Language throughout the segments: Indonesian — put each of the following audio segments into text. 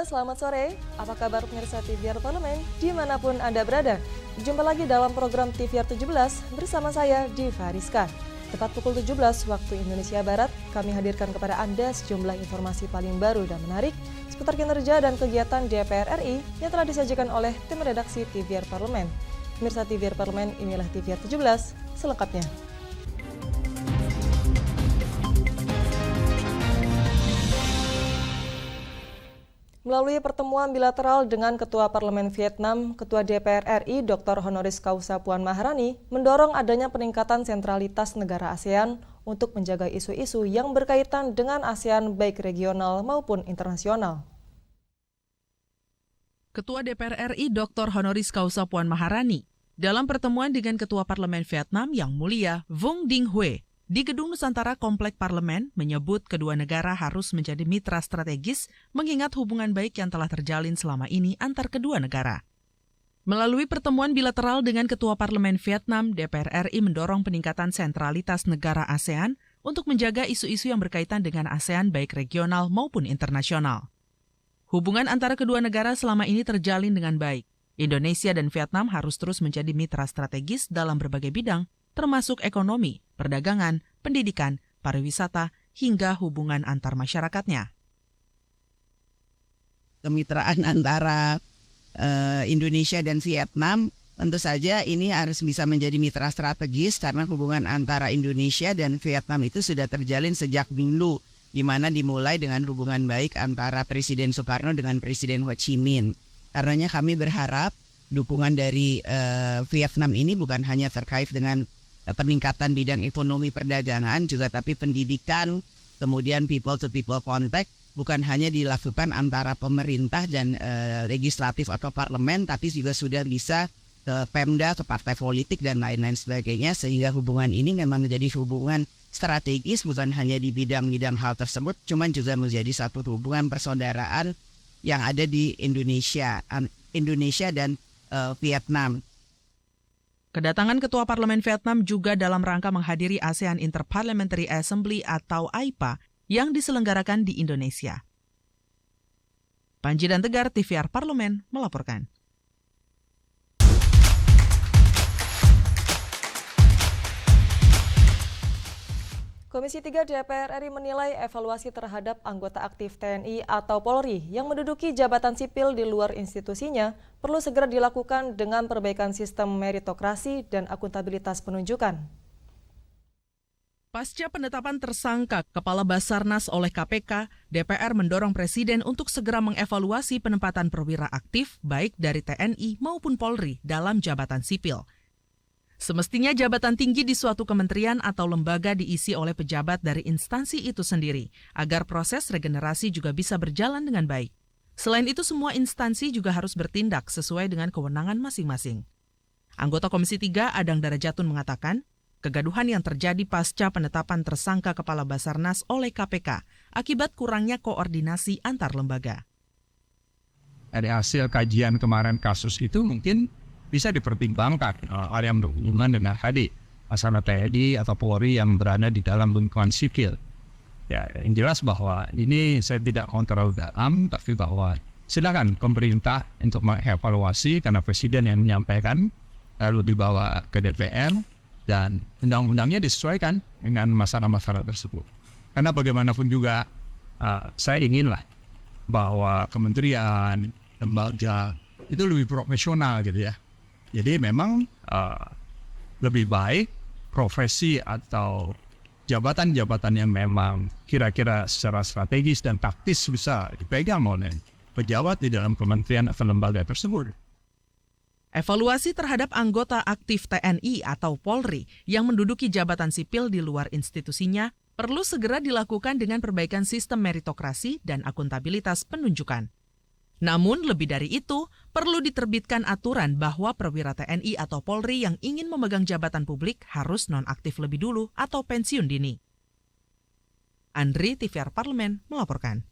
selamat sore. Apa kabar pemirsa TVR Parlemen dimanapun Anda berada? Jumpa lagi dalam program TVR 17 bersama saya, Diva Rizka. Tepat pukul 17 waktu Indonesia Barat, kami hadirkan kepada Anda sejumlah informasi paling baru dan menarik seputar kinerja dan kegiatan DPR RI yang telah disajikan oleh tim redaksi TVR Parlemen. Pemirsa TVR Parlemen, inilah TVR 17 selengkapnya. Melalui pertemuan bilateral dengan Ketua Parlemen Vietnam, Ketua DPR RI Dr. Honoris Causa Puan Maharani mendorong adanya peningkatan sentralitas negara ASEAN untuk menjaga isu-isu yang berkaitan dengan ASEAN baik regional maupun internasional. Ketua DPR RI Dr. Honoris Causa Puan Maharani dalam pertemuan dengan Ketua Parlemen Vietnam Yang Mulia Vuong Dinh Hue di Gedung Nusantara Komplek Parlemen menyebut kedua negara harus menjadi mitra strategis mengingat hubungan baik yang telah terjalin selama ini antar kedua negara. Melalui pertemuan bilateral dengan Ketua Parlemen Vietnam, DPR RI mendorong peningkatan sentralitas negara ASEAN untuk menjaga isu-isu yang berkaitan dengan ASEAN baik regional maupun internasional. Hubungan antara kedua negara selama ini terjalin dengan baik. Indonesia dan Vietnam harus terus menjadi mitra strategis dalam berbagai bidang, termasuk ekonomi, perdagangan, pendidikan, pariwisata, hingga hubungan antar masyarakatnya. Kemitraan antara Indonesia dan Vietnam tentu saja ini harus bisa menjadi mitra strategis karena hubungan antara Indonesia dan Vietnam itu sudah terjalin sejak dulu, di mana dimulai dengan hubungan baik antara Presiden Soekarno dengan Presiden Ho Chi Minh. Karenanya kami berharap dukungan dari Vietnam ini bukan hanya terkait dengan peningkatan bidang ekonomi perdagangan juga tapi pendidikan, kemudian people to people contact bukan hanya dilakukan antara pemerintah dan legislatif atau parlemen, tapi juga sudah bisa ke Pemda, ke partai politik dan lain-lain sebagainya, sehingga hubungan ini memang menjadi hubungan strategis bukan hanya di bidang-bidang hal tersebut, cuman juga menjadi satu hubungan persaudaraan yang ada di Indonesia dan Vietnam. Kedatangan Ketua Parlemen Vietnam juga dalam rangka menghadiri ASEAN Interparliamentary Assembly atau AIPA yang diselenggarakan di Indonesia. Panji dan Tegar, TVR Parlemen melaporkan. Komisi 3 DPR RI menilai evaluasi terhadap anggota aktif TNI atau Polri yang menduduki jabatan sipil di luar institusinya perlu segera dilakukan dengan perbaikan sistem meritokrasi dan akuntabilitas penunjukan. Pasca penetapan tersangka Kepala Basarnas oleh KPK, DPR mendorong Presiden untuk segera mengevaluasi penempatan perwira aktif baik dari TNI maupun Polri dalam jabatan sipil. Semestinya jabatan tinggi di suatu kementerian atau lembaga diisi oleh pejabat dari instansi itu sendiri, agar proses regenerasi juga bisa berjalan dengan baik. Selain itu, semua instansi juga harus bertindak sesuai dengan kewenangan masing-masing. Anggota Komisi 3 Adang Darajatun mengatakan, kegaduhan yang terjadi pasca penetapan tersangka Kepala Basarnas oleh KPK akibat kurangnya koordinasi antar lembaga. Dari hasil kajian kemarin kasus itu mungkin bisa dipertimbangkan ada yang berhubungan dengan tadi masalah TNI atau Polri yang berada di dalam lingkungan sipil. Ya, yang jelas bahwa ini saya tidak kontrol dalam, tapi bahwa silakan pemerintah untuk mengevaluasi karena Presiden yang menyampaikan lalu dibawa ke DPR dan undang-undangnya disesuaikan dengan masalah-masalah tersebut. Karena bagaimanapun juga saya inginlah bahwa kementerian, lembaga itu lebih profesional gitu ya. Jadi memang lebih baik profesi atau jabatan-jabatan yang memang kira-kira secara strategis dan taktis bisa dipegang oleh pejabat di dalam kementerian atau lembaga tersebut. Evaluasi terhadap anggota aktif TNI atau Polri yang menduduki jabatan sipil di luar institusinya perlu segera dilakukan dengan perbaikan sistem meritokrasi dan akuntabilitas penunjukan. Namun lebih dari itu, perlu diterbitkan aturan bahwa perwira TNI atau Polri yang ingin memegang jabatan publik harus nonaktif lebih dulu atau pensiun dini. Andri, TVR Parlemen, melaporkan.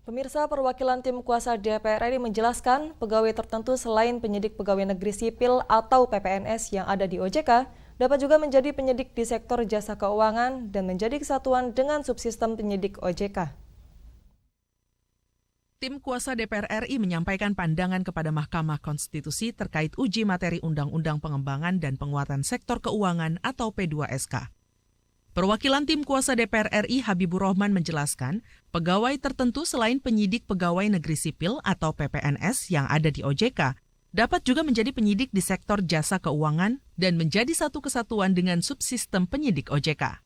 Pemirsa, perwakilan tim kuasa DPR RI menjelaskan pegawai tertentu selain penyidik pegawai negeri sipil atau PPNS yang ada di OJK dapat juga menjadi penyidik di sektor jasa keuangan dan menjadi kesatuan dengan subsistem penyidik OJK. Tim kuasa DPR RI menyampaikan pandangan kepada Mahkamah Konstitusi terkait uji materi Undang-Undang Pengembangan dan Penguatan Sektor Keuangan atau P2SK. Perwakilan tim kuasa DPR RI Habibur Rahman menjelaskan, pegawai tertentu selain penyidik pegawai negeri sipil atau PPNS yang ada di OJK, dapat juga menjadi penyidik di sektor jasa keuangan dan menjadi satu kesatuan dengan subsistem penyidik OJK.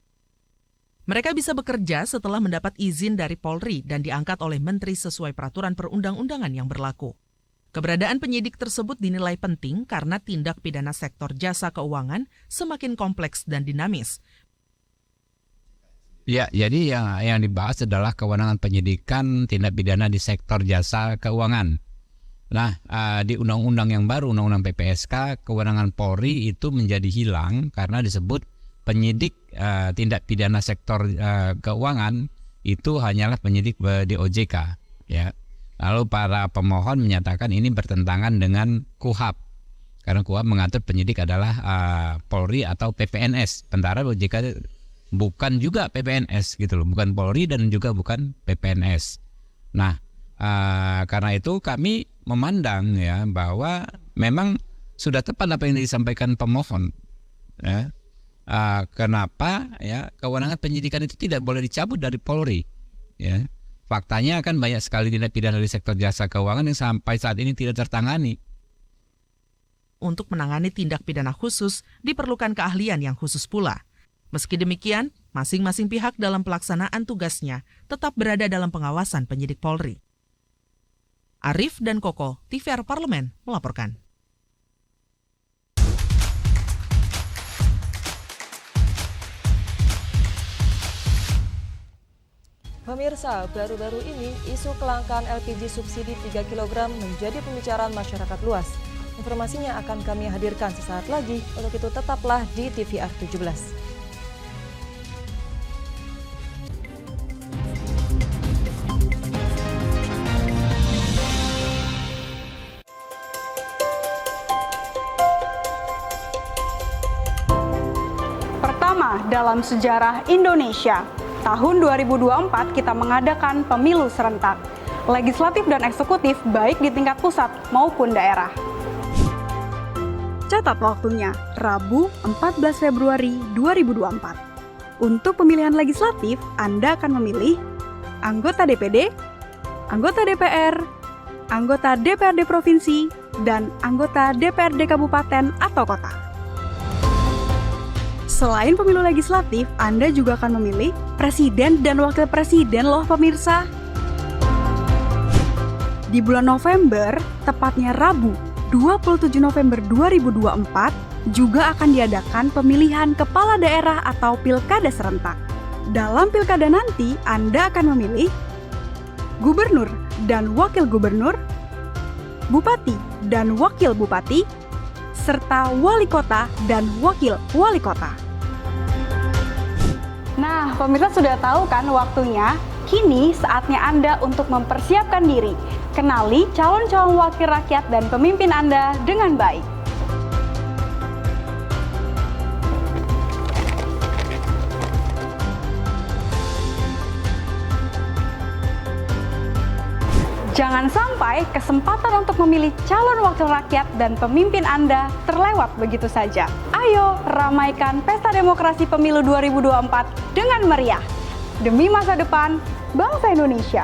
Mereka bisa bekerja setelah mendapat izin dari Polri dan diangkat oleh Menteri sesuai peraturan perundang-undangan yang berlaku. Keberadaan penyidik tersebut dinilai penting karena tindak pidana sektor jasa keuangan semakin kompleks dan dinamis. Ya, jadi yang dibahas adalah kewenangan penyidikan tindak pidana di sektor jasa keuangan. Nah, di undang-undang yang baru, undang-undang PPSK, kewenangan Polri itu menjadi hilang karena disebut penyidik tindak pidana sektor keuangan itu hanyalah penyidik di OJK. Ya. Lalu para pemohon menyatakan ini bertentangan dengan KUHP. Karena KUHP mengatur penyidik adalah Polri atau PPNS. Sementara OJK bukan juga PPNS gitu loh, bukan Polri dan juga bukan PPNS. Nah, karena itu kami memandang ya bahwa memang sudah tepat apa yang disampaikan pemohon. Ya. Kenapa ya kewenangan penyidikan itu tidak boleh dicabut dari Polri? Ya. Faktanya kan banyak sekali tindak pidana di sektor jasa keuangan yang sampai saat ini tidak tertangani. Untuk menangani tindak pidana khusus diperlukan keahlian yang khusus pula. Meski demikian, masing-masing pihak dalam pelaksanaan tugasnya tetap berada dalam pengawasan penyidik Polri. Arif dan Koko, TVR Parlemen melaporkan. Pemirsa, baru-baru ini isu kelangkaan LPG subsidi 3 kg menjadi pembicaraan masyarakat luas. Informasinya akan kami hadirkan sesaat lagi, untuk itu tetaplah di TVR 17. Pertama dalam sejarah Indonesia. Tahun 2024 kita mengadakan pemilu serentak, legislatif dan eksekutif baik di tingkat pusat maupun daerah. Catat waktunya, Rabu 14 Februari 2024. Untuk pemilihan legislatif, Anda akan memilih anggota DPD, anggota DPR, anggota DPRD Provinsi, dan anggota DPRD Kabupaten atau Kota. Selain pemilu legislatif, Anda juga akan memilih presiden dan wakil presiden loh pemirsa. Di bulan November, tepatnya Rabu 27 November 2024, juga akan diadakan pemilihan kepala daerah atau pilkada serentak. Dalam pilkada nanti, Anda akan memilih gubernur dan wakil gubernur, bupati dan wakil bupati, serta wali kota dan wakil wali kota. Nah, pemirsa sudah tahu kan waktunya? Kini saatnya Anda untuk mempersiapkan diri. Kenali calon-calon wakil rakyat dan pemimpin Anda dengan baik. Jangan sampai kesempatan untuk memilih calon wakil rakyat dan pemimpin Anda terlewat begitu saja. Ayo ramaikan pesta demokrasi pemilu 2024 dengan meriah. Demi masa depan bangsa Indonesia.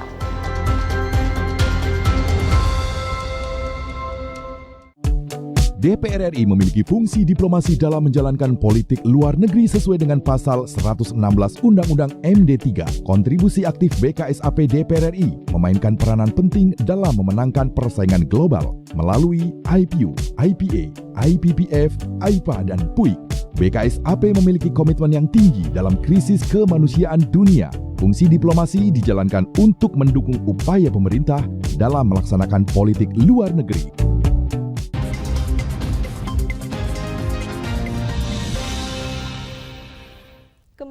DPR RI memiliki fungsi diplomasi dalam menjalankan politik luar negeri sesuai dengan pasal 116 Undang-Undang MD3. Kontribusi aktif BKSAP DPR RI memainkan peranan penting dalam memenangkan persaingan global melalui IPU, IPA, IPPF, IPA, dan PUIK. BKSAP memiliki komitmen yang tinggi dalam krisis kemanusiaan dunia. Fungsi diplomasi dijalankan untuk mendukung upaya pemerintah dalam melaksanakan politik luar negeri.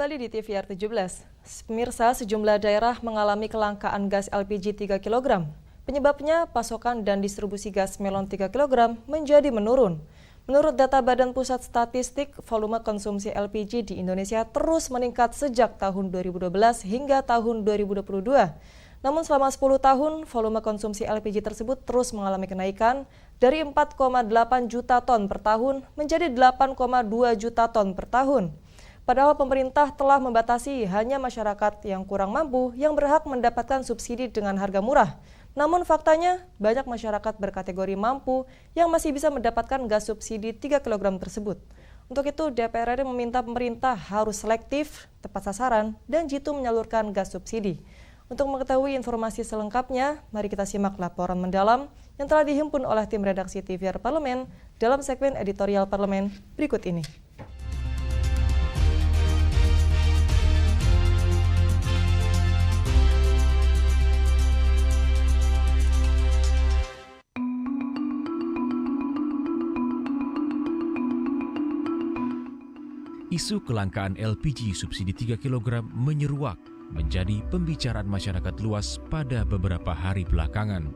Kembali di TVR 17, pemirsa, sejumlah daerah mengalami kelangkaan gas LPG 3 kg. Penyebabnya pasokan dan distribusi gas melon 3 kg menjadi menurun. Menurut data Badan Pusat Statistik, volume konsumsi LPG di Indonesia terus meningkat sejak tahun 2012 hingga tahun 2022. Namun selama 10 tahun, volume konsumsi LPG tersebut terus mengalami kenaikan dari 4,8 juta ton per tahun menjadi 8,2 juta ton per tahun. Padahal pemerintah telah membatasi hanya masyarakat yang kurang mampu yang berhak mendapatkan subsidi dengan harga murah. Namun faktanya, banyak masyarakat berkategori mampu yang masih bisa mendapatkan gas subsidi 3 kg tersebut. Untuk itu, DPR RI meminta pemerintah harus selektif, tepat sasaran, dan jitu menyalurkan gas subsidi. Untuk mengetahui informasi selengkapnya, mari kita simak laporan mendalam yang telah dihimpun oleh tim redaksi TVR Parlemen dalam segmen editorial Parlemen berikut ini. Isu kelangkaan LPG subsidi 3 kg menyeruak menjadi pembicaraan masyarakat luas pada beberapa hari belakangan.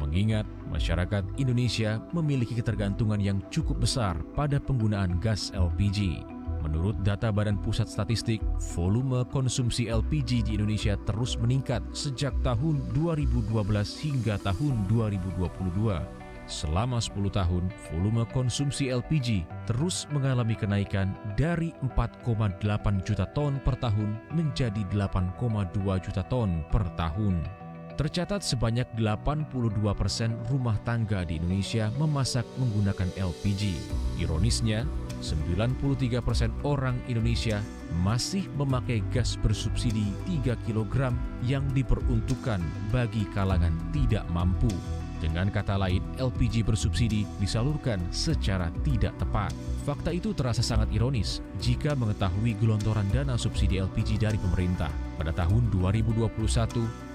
Mengingat masyarakat Indonesia memiliki ketergantungan yang cukup besar pada penggunaan gas LPG. Menurut data Badan Pusat Statistik, volume konsumsi LPG di Indonesia terus meningkat sejak tahun 2012 hingga tahun 2022. Selama 10 tahun, volume konsumsi LPG terus mengalami kenaikan dari 4,8 juta ton per tahun menjadi 8,2 juta ton per tahun. Tercatat sebanyak 82% rumah tangga di Indonesia memasak menggunakan LPG. Ironisnya, 93% orang Indonesia masih memakai gas bersubsidi 3 kg yang diperuntukkan bagi kalangan tidak mampu. Dengan kata lain, LPG bersubsidi disalurkan secara tidak tepat. Fakta itu terasa sangat ironis jika mengetahui gelontoran dana subsidi LPG dari pemerintah. Pada tahun 2021,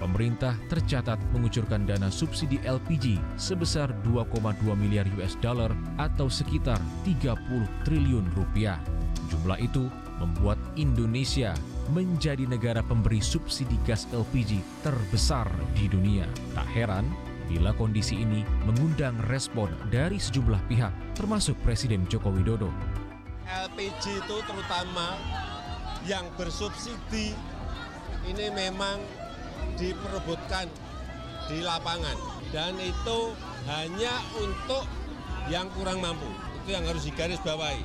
pemerintah tercatat mengucurkan dana subsidi LPG sebesar 2,2 miliar US dollar atau sekitar 30 triliun rupiah. Jumlah itu membuat Indonesia menjadi negara pemberi subsidi gas LPG terbesar di dunia. Tak heran bila kondisi ini mengundang respon dari sejumlah pihak, termasuk Presiden Joko Widodo. LPG itu terutama yang bersubsidi ini memang diperebutkan di lapangan. Dan itu hanya untuk yang kurang mampu. Itu yang harus digarisbawahi.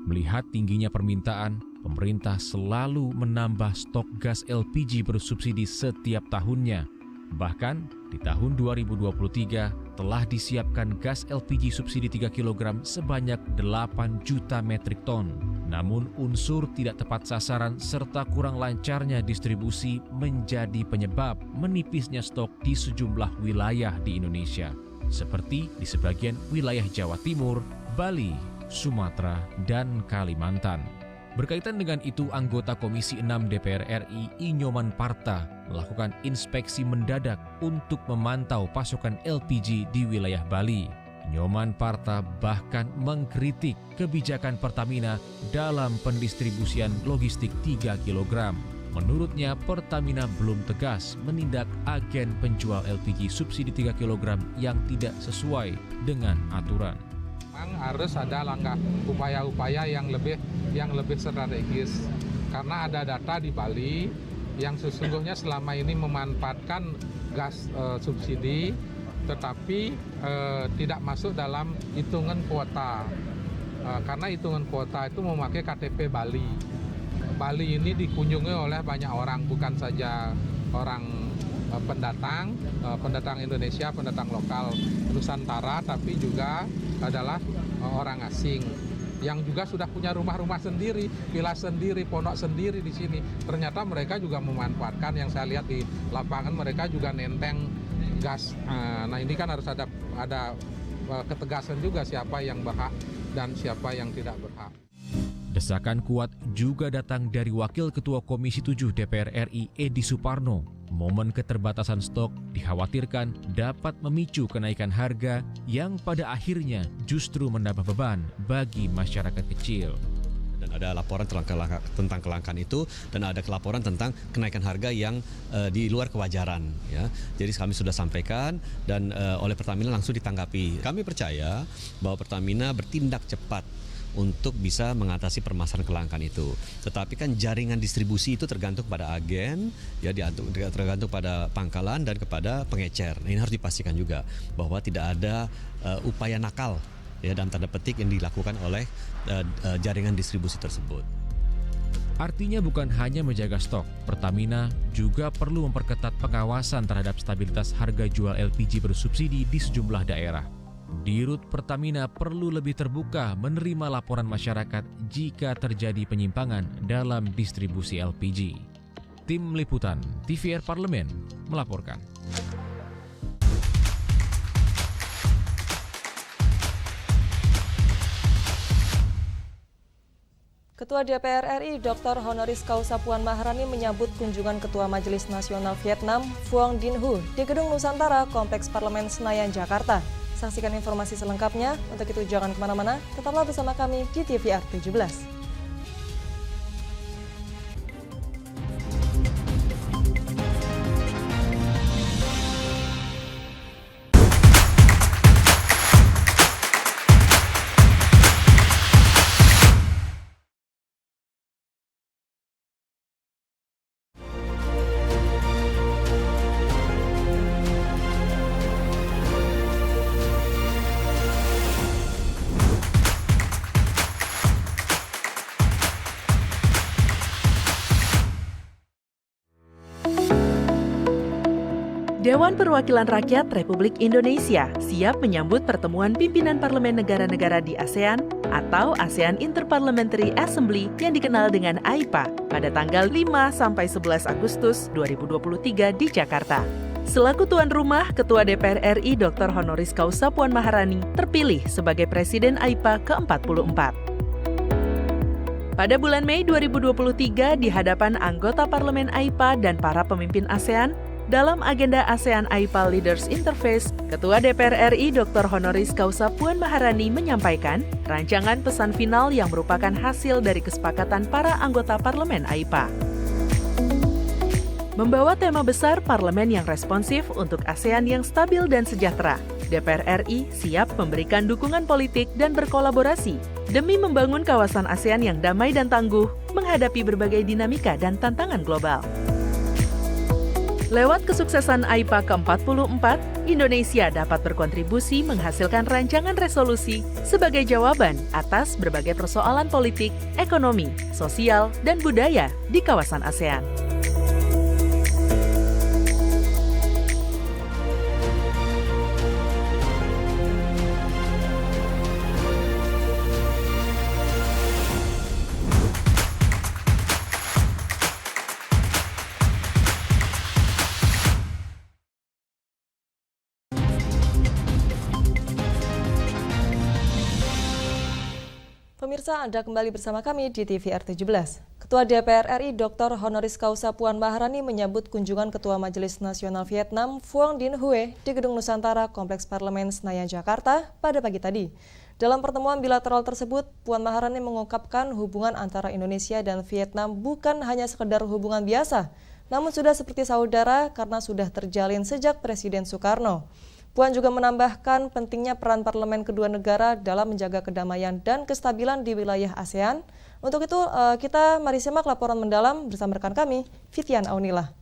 Melihat tingginya permintaan, pemerintah selalu menambah stok gas LPG bersubsidi setiap tahunnya. Bahkan di tahun 2023 telah disiapkan gas LPG subsidi 3 kg sebanyak 8 juta metrik ton. Namun unsur tidak tepat sasaran serta kurang lancarnya distribusi menjadi penyebab menipisnya stok di sejumlah wilayah di Indonesia. Seperti di sebagian wilayah Jawa Timur, Bali, Sumatera, dan Kalimantan. Berkaitan dengan itu, anggota Komisi 6 DPR RI Inyoman Parta melakukan inspeksi mendadak untuk memantau pasokan LPG di wilayah Bali. Inyoman Parta bahkan mengkritik kebijakan Pertamina dalam pendistribusian logistik 3 kg. Menurutnya, Pertamina belum tegas menindak agen penjual LPG subsidi 3 kg yang tidak sesuai dengan aturan. Memang harus ada langkah upaya-upaya yang lebih strategis karena ada data di Bali yang sesungguhnya selama ini memanfaatkan gas subsidi tetapi tidak masuk dalam hitungan kuota karena hitungan kuota itu memakai KTP Bali. Bali ini dikunjungi oleh banyak orang, bukan saja orang pendatang Indonesia, pendatang lokal Nusantara, tapi juga adalah orang asing yang juga sudah punya rumah-rumah sendiri, villa sendiri, pondok sendiri di sini. Ternyata mereka juga memanfaatkan, yang saya lihat di lapangan mereka juga nenteng gas. Nah ini kan harus ada ketegasan juga siapa yang berhak dan siapa yang tidak berhak. Desakan kuat juga datang dari Wakil Ketua Komisi 7 DPR RI Edi Suparno. Momen keterbatasan stok dikhawatirkan dapat memicu kenaikan harga yang pada akhirnya justru menambah beban bagi masyarakat kecil. Dan ada laporan tentang kelangkaan itu, dan ada laporan tentang kenaikan harga yang di luar kewajaran. Ya. Jadi kami sudah sampaikan dan oleh Pertamina langsung ditanggapi. Kami percaya bahwa Pertamina bertindak cepat untuk bisa mengatasi permasalahan kelangkaan itu. Tetapi kan jaringan distribusi itu tergantung pada agen, ya tergantung pada pangkalan dan kepada pengecer. Nah, ini harus dipastikan juga bahwa tidak ada upaya nakal, ya, dalam tanda petik yang dilakukan oleh jaringan distribusi tersebut. Artinya bukan hanya menjaga stok, Pertamina juga perlu memperketat pengawasan terhadap stabilitas harga jual LPG bersubsidi di sejumlah daerah. Dirut Pertamina perlu lebih terbuka menerima laporan masyarakat jika terjadi penyimpangan dalam distribusi LPG. Tim Liputan TVR Parlemen melaporkan. Ketua DPR RI Dr. Honoris Causa Puan Maharani menyambut kunjungan Ketua Majelis Nasional Vietnam Vuong Dinh Hue di Gedung Nusantara Kompleks Parlemen Senayan, Jakarta. Saksikan informasi selengkapnya. Untuk itu jangan kemana-mana, tetaplah bersama kami di TVR 17. Dewan Perwakilan Rakyat Republik Indonesia siap menyambut pertemuan pimpinan parlemen negara-negara di ASEAN atau ASEAN Interparliamentary Assembly yang dikenal dengan AIPA pada tanggal 5-11 Agustus 2023 di Jakarta. Selaku tuan rumah, Ketua DPR RI Dr. Honoris Causa Puan Maharani terpilih sebagai Presiden AIPA ke-44. Pada bulan Mei 2023 di hadapan anggota parlemen AIPA dan para pemimpin ASEAN, dalam agenda ASEAN AIPA Leaders Interface, Ketua DPR RI Dr. Honoris Causa Puan Maharani menyampaikan rancangan pesan final yang merupakan hasil dari kesepakatan para anggota parlemen AIPA. Membawa tema besar parlemen yang responsif untuk ASEAN yang stabil dan sejahtera, DPR RI siap memberikan dukungan politik dan berkolaborasi demi membangun kawasan ASEAN yang damai dan tangguh menghadapi berbagai dinamika dan tantangan global. Lewat kesuksesan AIPA ke-44, Indonesia dapat berkontribusi menghasilkan rancangan resolusi sebagai jawaban atas berbagai persoalan politik, ekonomi, sosial, dan budaya di kawasan ASEAN. Pemirsa, Anda kembali bersama kami di TVR 17. Ketua DPR RI Dr. Honoris Causa Puan Maharani menyambut kunjungan Ketua Majelis Nasional Vietnam Vuong Dinh Hue di Gedung Nusantara Kompleks Parlemen Senayan, Jakarta pada pagi tadi. Dalam pertemuan bilateral tersebut, Puan Maharani mengungkapkan hubungan antara Indonesia dan Vietnam bukan hanya sekedar hubungan biasa, namun sudah seperti saudara karena sudah terjalin sejak Presiden Soekarno. Puan juga menambahkan pentingnya peran parlemen kedua negara dalam menjaga kedamaian dan kestabilan di wilayah ASEAN. Untuk itu, kita mari simak laporan mendalam bersama rekan kami, Fitian Aunila.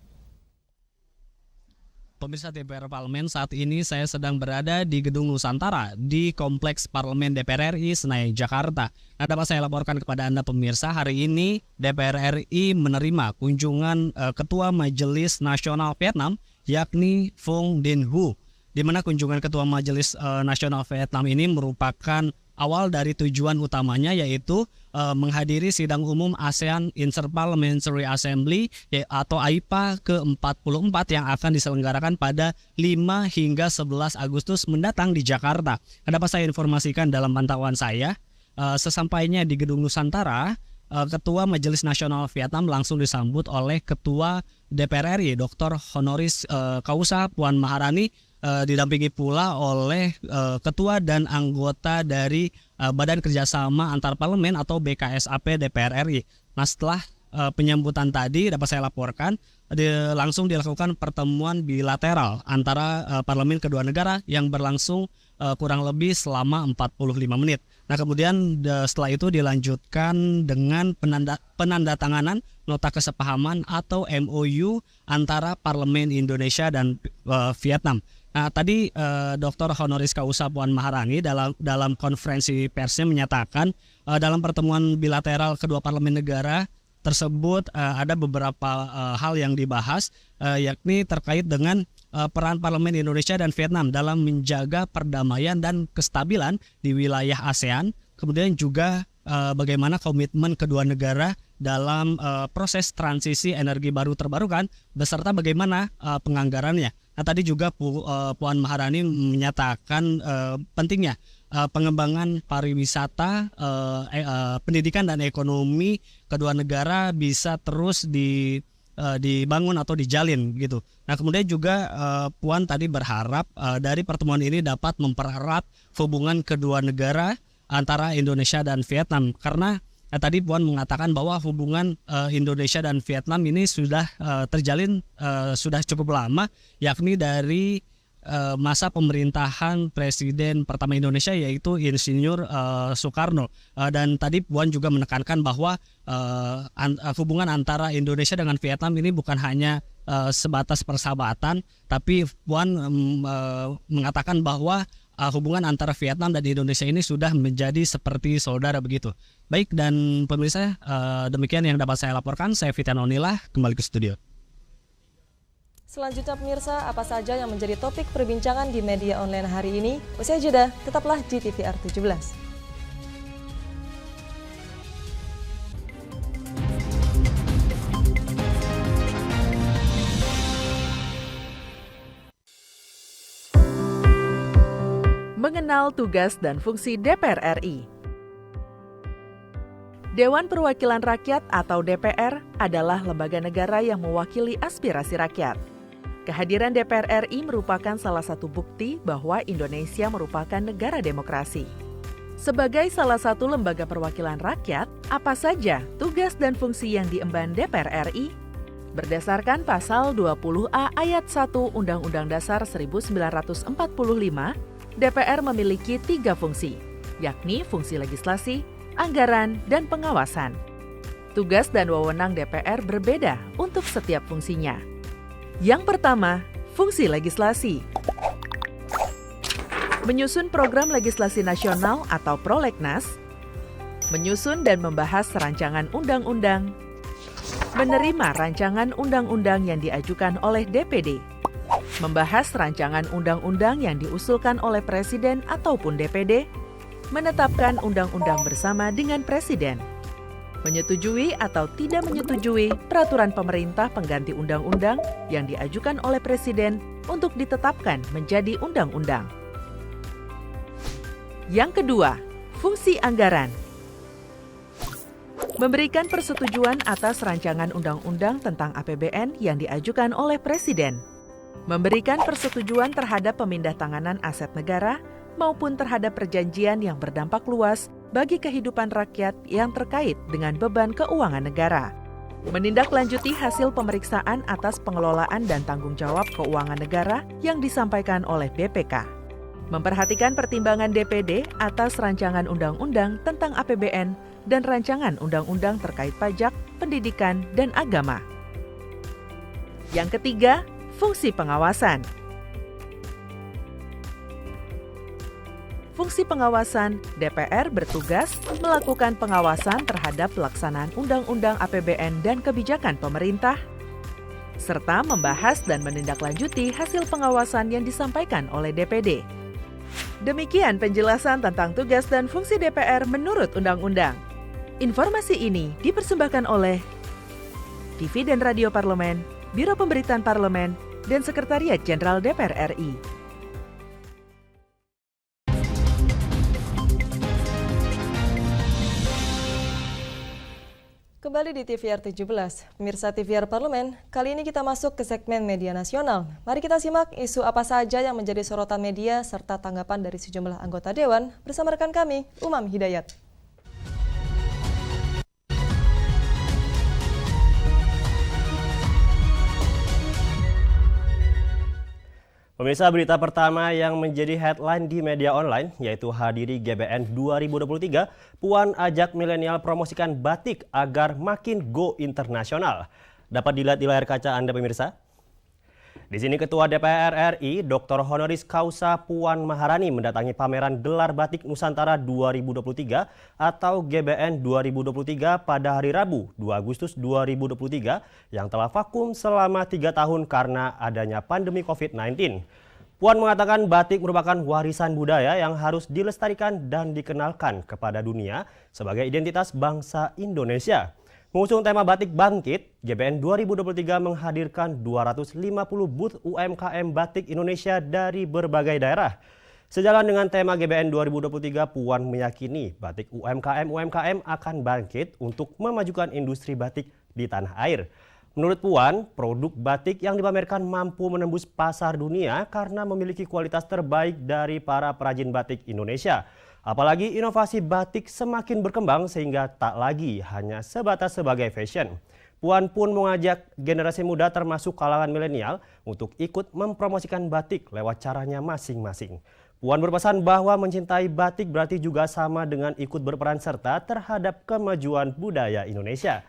Pemirsa DPR Parlemen, saat ini saya sedang berada di Gedung Nusantara di Kompleks Parlemen DPR RI Senayan, Jakarta. Nah, dapat saya laporkan kepada Anda pemirsa, hari ini DPR RI menerima kunjungan Ketua Majelis Nasional Vietnam, yakni Vuong Dinh Hue, di mana kunjungan Ketua Majelis Nasional Vietnam ini merupakan awal dari tujuan utamanya, yaitu menghadiri sidang umum ASEAN Interparliamentary Assembly atau AIPA ke-44 yang akan diselenggarakan pada 5 hingga 11 Agustus mendatang di Jakarta. Dapat saya informasikan dalam pantauan saya, sesampainya di Gedung Nusantara, Ketua Majelis Nasional Vietnam langsung disambut oleh Ketua DPR RI Dr. Honoris Causa Puan Maharani didampingi pula oleh ketua dan anggota dari Badan Kerjasama Antar Parlemen atau BKSAP DPR RI. Nah, setelah penyambutan tadi dapat saya laporkan langsung dilakukan pertemuan bilateral antara parlemen kedua negara yang berlangsung kurang lebih selama 45 menit. Nah, kemudian setelah itu dilanjutkan dengan penandatanganan nota kesepahaman atau MOU antara Parlemen Indonesia dan Vietnam. Nah, tadi Dr. Honoris Causa Puan Maharani dalam konferensi persnya menyatakan dalam pertemuan bilateral kedua parlemen negara tersebut ada beberapa hal yang dibahas, yakni terkait dengan peran Parlemen Indonesia dan Vietnam dalam menjaga perdamaian dan kestabilan di wilayah ASEAN, kemudian juga bagaimana komitmen kedua negara dalam proses transisi energi baru terbarukan, beserta bagaimana penganggarannya. Nah, tadi juga Puan Maharani menyatakan pentingnya pengembangan pariwisata, pendidikan dan ekonomi kedua negara bisa terus dibangun atau dijalin gitu. Nah, kemudian juga Puan tadi berharap dari pertemuan ini dapat mempererat hubungan kedua negara antara Indonesia dan Vietnam, karena tadi Puan mengatakan bahwa hubungan Indonesia dan Vietnam ini sudah terjalin sudah cukup lama, yakni dari masa pemerintahan Presiden pertama Indonesia yaitu Insinyur Soekarno. Dan tadi Puan juga menekankan bahwa hubungan antara Indonesia dengan Vietnam ini bukan hanya sebatas persahabatan, tapi Puan mengatakan bahwa hubungan antara Vietnam dan Indonesia ini sudah menjadi seperti saudara begitu. Baik, dan pemirsa, demikian yang dapat saya laporkan. Saya Fitan Onila, kembali ke studio. Selanjutnya pemirsa, apa saja yang menjadi topik perbincangan di media online hari ini? Usai jeda, tetaplah di TVR 17. Mengenal tugas dan fungsi DPR RI. Dewan Perwakilan Rakyat atau DPR adalah lembaga negara yang mewakili aspirasi rakyat. Kehadiran DPR RI merupakan salah satu bukti bahwa Indonesia merupakan negara demokrasi. Sebagai salah satu lembaga perwakilan rakyat, apa saja tugas dan fungsi yang diemban DPR RI? Berdasarkan pasal 20A ayat 1 Undang-Undang Dasar 1945, DPR memiliki 3 fungsi, yakni fungsi legislasi, anggaran, dan pengawasan. Tugas dan wewenang DPR berbeda untuk setiap fungsinya. Yang pertama, fungsi legislasi. Menyusun program legislasi nasional atau prolegnas, menyusun dan membahas rancangan undang-undang, menerima rancangan undang-undang yang diajukan oleh DPD, membahas rancangan undang-undang yang diusulkan oleh Presiden ataupun DPD, menetapkan undang-undang bersama dengan Presiden, menyetujui atau tidak menyetujui peraturan pemerintah pengganti undang-undang yang diajukan oleh Presiden untuk ditetapkan menjadi undang-undang. Yang kedua, fungsi anggaran. Memberikan persetujuan atas rancangan undang-undang tentang APBN yang diajukan oleh Presiden. Memberikan persetujuan terhadap pemindahtanganan aset negara maupun terhadap perjanjian yang berdampak luas bagi kehidupan rakyat yang terkait dengan beban keuangan negara. Menindaklanjuti hasil pemeriksaan atas pengelolaan dan tanggung jawab keuangan negara yang disampaikan oleh BPK. Memperhatikan pertimbangan DPD atas rancangan undang-undang tentang APBN dan rancangan undang-undang terkait pajak, pendidikan, dan agama. Yang ketiga, fungsi pengawasan. Fungsi pengawasan, DPR bertugas melakukan pengawasan terhadap pelaksanaan Undang-Undang APBN dan kebijakan pemerintah, serta membahas dan menindaklanjuti hasil pengawasan yang disampaikan oleh DPD. Demikian penjelasan tentang tugas dan fungsi DPR menurut Undang-Undang. Informasi ini dipersembahkan oleh TV dan Radio Parlemen, Biro Pemberitaan Parlemen, dan Sekretariat Jenderal DPR RI. Kembali di TVR 17, pemirsa TVR Parlemen, kali ini kita masuk ke segmen media nasional. Mari kita simak isu apa saja yang menjadi sorotan media serta tanggapan dari sejumlah anggota Dewan bersama rekan kami, Umam Hidayat. Pemirsa, berita pertama yang menjadi headline di media online yaitu hadiri GBN 2023, Puan ajak milenial promosikan batik agar makin go internasional. Dapat dilihat di layar kaca Anda pemirsa. Di sini Ketua DPR RI Dr. Honoris Causa Puan Maharani mendatangi pameran Gelar Batik Nusantara 2023 atau GBN 2023 pada hari Rabu 2 Agustus 2023 yang telah vakum selama 3 tahun karena adanya pandemi COVID-19. Puan mengatakan batik merupakan warisan budaya yang harus dilestarikan dan dikenalkan kepada dunia sebagai identitas bangsa Indonesia. Mengusung tema Batik Bangkit, GBN 2023 menghadirkan 250 booth UMKM Batik Indonesia dari berbagai daerah. Sejalan dengan tema GBN 2023, Puan meyakini batik UMKM akan bangkit untuk memajukan industri batik di tanah air. Menurut Puan, produk batik yang dipamerkan mampu menembus pasar dunia karena memiliki kualitas terbaik dari para perajin batik Indonesia. Apalagi inovasi batik semakin berkembang sehingga tak lagi hanya sebatas sebagai fashion. Puan pun mengajak generasi muda termasuk kalangan milenial untuk ikut mempromosikan batik lewat caranya masing-masing. Puan berpesan bahwa mencintai batik berarti juga sama dengan ikut berperan serta terhadap kemajuan budaya Indonesia.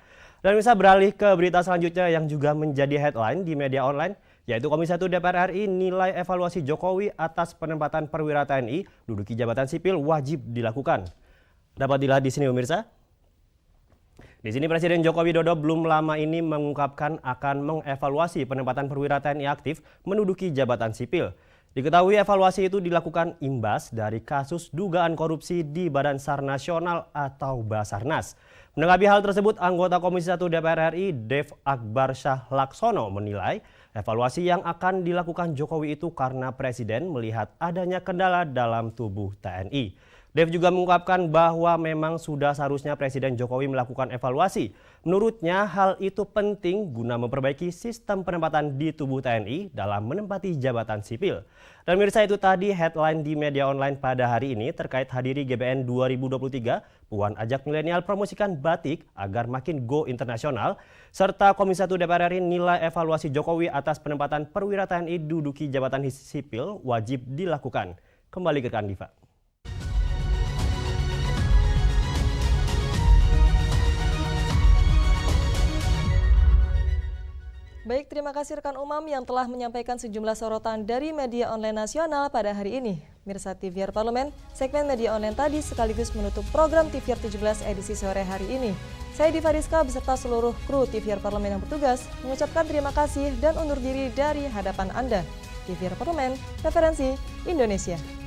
Dan bisa beralih ke berita selanjutnya yang juga menjadi headline di media online, yaitu Komisi 1 DPR RI nilai evaluasi Jokowi atas penempatan perwira TNI duduki jabatan sipil wajib dilakukan. Dapat dilihat di sini pemirsa. Di sini Presiden Joko Widodo belum lama ini mengungkapkan akan mengevaluasi penempatan perwira TNI aktif menduduki jabatan sipil. Diketahui evaluasi itu dilakukan imbas dari kasus dugaan korupsi di Badan SAR Nasional atau Basarnas. Menanggapi hal tersebut, anggota Komisi 1 DPR RI Dev Akbar Shah Laksono menilai evaluasi yang akan dilakukan Jokowi itu karena Presiden melihat adanya kendala dalam tubuh TNI. Dev juga mengungkapkan bahwa memang sudah seharusnya Presiden Jokowi melakukan evaluasi. Menurutnya hal itu penting guna memperbaiki sistem penempatan di tubuh TNI dalam menempati jabatan sipil. Dan mirsa itu tadi headline di media online pada hari ini terkait hadiri GBN 2023. Puan ajak milenial promosikan batik agar makin go internasional. Serta Komisi 1 DPR RI nilai evaluasi Jokowi atas penempatan perwira TNI duduki jabatan sipil wajib dilakukan. Kembali ke rekan Diva. Baik, terima kasih rekan Umam yang telah menyampaikan sejumlah sorotan dari media online nasional pada hari ini. Mirsa TVR Parlemen, segmen media online tadi sekaligus menutup program TVR 17 edisi sore hari ini. Saya Diva Rizka beserta seluruh kru TVR Parlemen yang bertugas mengucapkan terima kasih dan undur diri dari hadapan Anda. TVR Parlemen, referensi Indonesia.